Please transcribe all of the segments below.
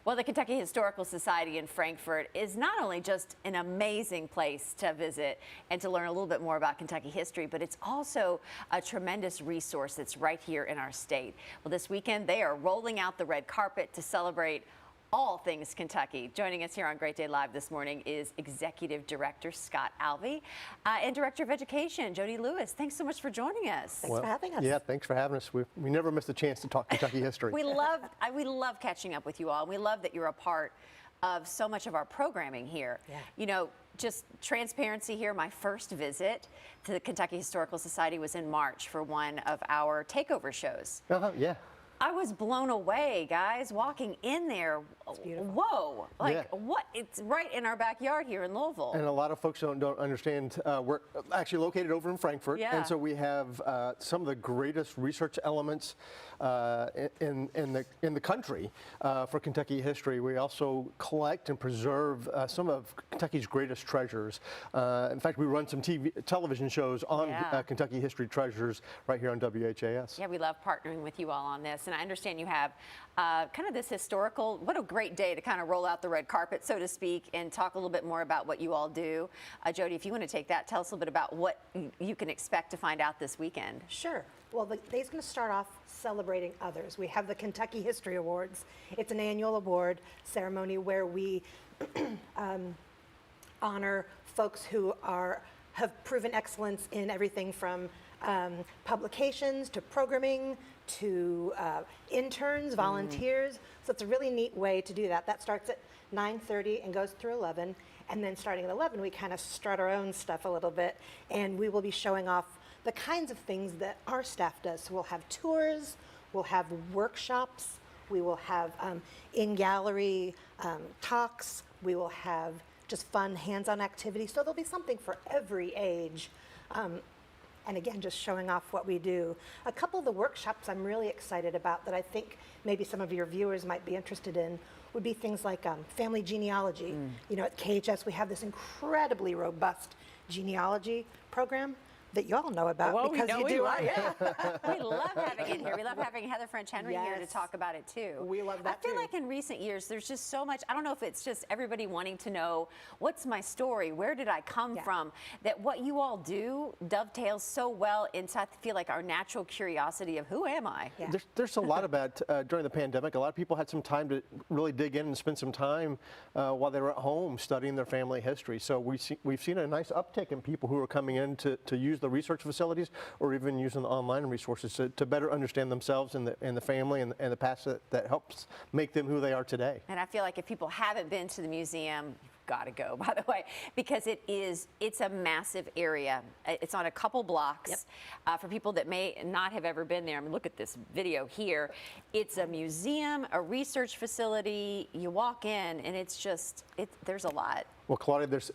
Well, the Kentucky Historical Society in Frankfort is not only just an amazing place to visit and to learn a little bit more about Kentucky history, but it's also a tremendous resource that's right here in our state. Well, this weekend they are rolling out the red carpet to celebrate all things Kentucky. Joining us here on Great Day Live this morning is Executive Director Scott Alvey and Director of Education Jody Lewis. Thanks so much for joining us. Thanks for having us. Yeah, thanks for having us. We never miss a chance to talk Kentucky history. we love catching up with you all. We love that you're a part of so much of our programming here. Yeah. You know, just transparency here, my first visit to the Kentucky Historical Society was in March for one of our takeover shows. Yeah. I was blown away, guys, walking in there. It's beautiful. Whoa, like Yeah. what? It's right in our backyard here in Louisville. And a lot of folks don't understand, we're actually located over in Frankfort. Yeah. And so we have some of the greatest research elements in the country for Kentucky history. We also collect and preserve some of Kentucky's greatest treasures. In fact, we run some television shows on Kentucky history treasures right here on WHAS. Yeah, we love partnering with you all on this. And I understand you have kind of this historical, what a great day to kind of roll out the red carpet, so to speak, and talk a little bit more about what you all do. Jody, if you want to take that, tell us a little bit about what you can expect to find out this weekend. Sure. Well, the day's going to start off celebrating others. We have the Kentucky History Awards. It's an annual award ceremony where we honor folks who have proven excellence in everything from publications to programming to interns, volunteers. So it's a really neat way to do that. That starts at 9:30 and goes through 11. And then starting at 11, we kind of start our own stuff a little bit. And we will be showing off the kinds of things that our staff does. So we'll have tours, we'll have workshops, we will have in-gallery talks, we will have just fun hands-on activities. So there'll be something for every age. And again, just showing off what we do. A couple of the workshops I'm really excited about that I think maybe some of your viewers might be interested in would be things like family genealogy. You know, at KHS we have this incredibly robust genealogy program that you all know about because you do. We love having it here. We love having Heather French Henry here to talk about it too. We love that I feel like in recent years there's just so much, I don't know if it's just everybody wanting to know what's my story, where did I come from, that what you all do dovetails so well into, I feel like, our natural curiosity of who am I? Yeah. There's a lot about, during the pandemic, a lot of people had some time to really dig in and spend some time while they were at home studying their family history. So we've seen a nice uptick in people who are coming in to use the research facilities or even using the online resources to better understand themselves and the family and the past that helps make them who they are today. And I feel like if people haven't been to the museum, got to go, by the way, because it's a massive area. It's on a couple blocks. For people that may not have ever been there, I mean, look at this video here. It's a museum, a research facility. You walk in and it's just, there's a lot. Well, Claudia, there's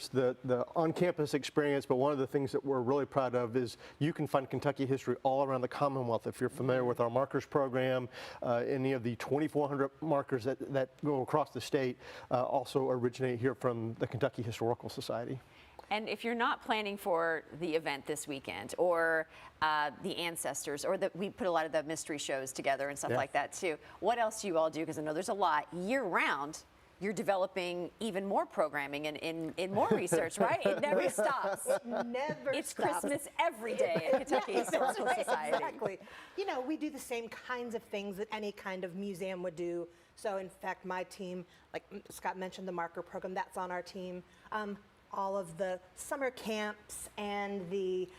the on-campus experience, but one of the things that we're really proud of is you can find Kentucky history all around the Commonwealth. If you're familiar with our markers program, any of the 2,400 markers that go across the state also originate here from the Kentucky Historical Society. And if you're not planning for the event this weekend or the ancestors, or we put a lot of the mystery shows together and stuff like that too, what else do you all do? Because I know there's a lot year round. You're developing even more programming and more research, right? It never stops. It never It's stops. Christmas every day at Kentucky Historical Society. Exactly. You know, we do the same kinds of things that any kind of museum would do. So in fact, my team, like Scott mentioned, the marker program, that's on our team. All of the summer camps and the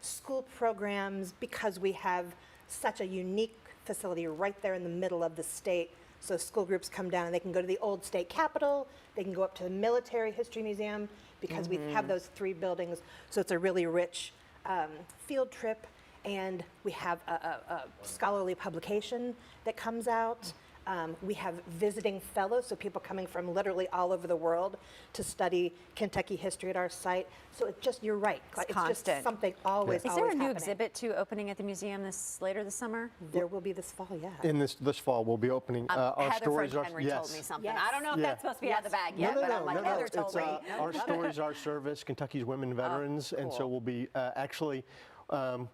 school programs, because we have such a unique facility right there in the middle of the state. So school groups come down and they can go to the old state capitol, they can go up to the Military History Museum because we have those 3 buildings. So it's a really rich field trip, and we have a scholarly publication that comes out. We have visiting fellows, so people coming from literally all over the world to study Kentucky history at our site. So it's just, you're right, it's just something always, Is there a new happening. exhibit opening at the museum later this summer? There will be this fall, yeah. In this fall, we'll be opening our Heather stories. French Henry told me something. Yes. I don't know if that's supposed to be out of the bag yet, but I'm like, Heather told me. Our stories, our service, Kentucky's women veterans, and so we'll be actually.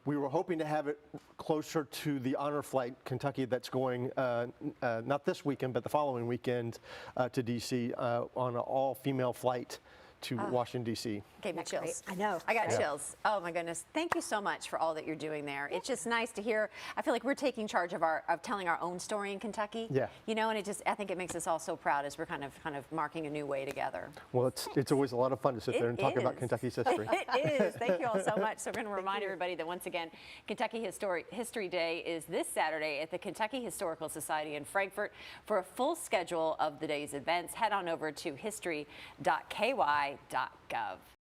We were hoping to have it closer to the honor flight, Kentucky, that's going not this weekend, but the following weekend to DC on an all-female flight to Washington, D.C. Gave me chills. I know. I got chills. Oh my goodness. Thank you so much for all that you're doing there. It's just nice to hear. I feel like we're taking charge of telling our own story in Kentucky. Yeah. You know, and I think it makes us all so proud as we're kind of marking a new way today. Well, it's always a lot of fun to sit there and talk about is. Kentucky's history. It is. Thank you all so much. So we're going to remind everybody that once again, Kentucky History Day is this Saturday at the Kentucky Historical Society in Frankfort. For a full schedule of the day's events, head on over to history.ky.gov.